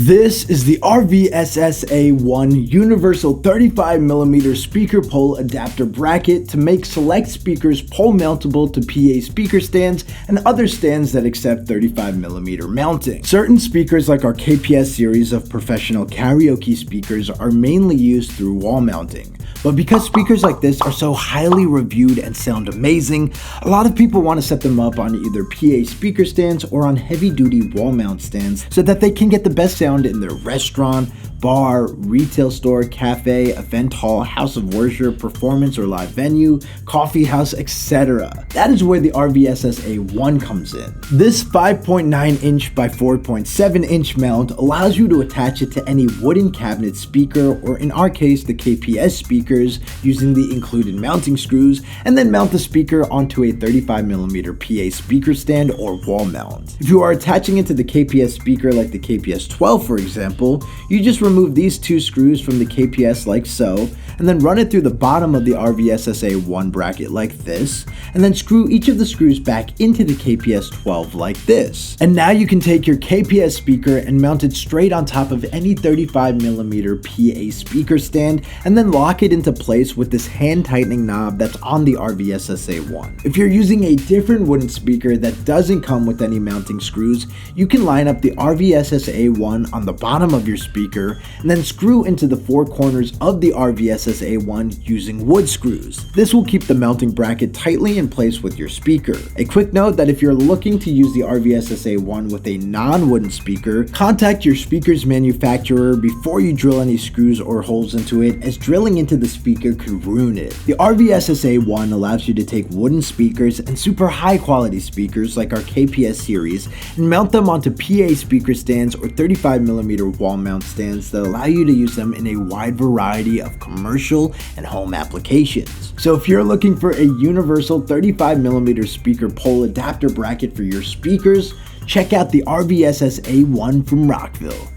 This is the RVSSA1 Universal 35mm speaker pole adapter bracket to make select speakers pole mountable to PA speaker stands and other stands that accept 35mm mounting. Certain speakers like our KPS series of professional karaoke speakers are mainly used through wall mounting. But because speakers like this are so highly reviewed and sound amazing, a lot of people want to set them up on either PA speaker stands or on heavy-duty wall mount stands so that they can get the best sound in their restaurant, bar, retail store, cafe, event hall, house of worship, performance or live venue, coffee house, etc. That is where the RVSSA1 comes in. This 5.9 inch by 4.7 inch mount allows you to attach it to any wooden cabinet speaker, or in our case the KPS speakers, using the included mounting screws, and then mount the speaker onto a 35mm PA speaker stand or wall mount. If you are attaching it to the KPS speaker like the KPS 12 for example, you just remove these two screws from the KPS like so, and then run it through the bottom of the RVSSA1 bracket like this, and then screw each of the screws back into the KPS 12 like this. And now you can take your KPS speaker and mount it straight on top of any 35mm PA speaker stand, and then lock it into place with this hand tightening knob that's on the RVSSA1. If you're using a different wooden speaker that doesn't come with any mounting screws, you can line up the RVSSA1 on the bottom of your speaker and then screw into the four corners of the RVSSA1 using wood screws. This will keep the mounting bracket tightly in place with your speaker. A quick note that if you're looking to use the RVSSA1 with a non-wooden speaker, contact your speaker's manufacturer before you drill any screws or holes into it, as drilling into the speaker could ruin it. The RVSSA1 allows you to take wooden speakers and super high quality speakers like our KPS series and mount them onto PA speaker stands or 35mm wall mount stands that allow you to use them in a wide variety of commercial and home applications. So if you're looking for a universal 35mm speaker pole adapter bracket for your speakers, check out the RVSSA1 from Rockville.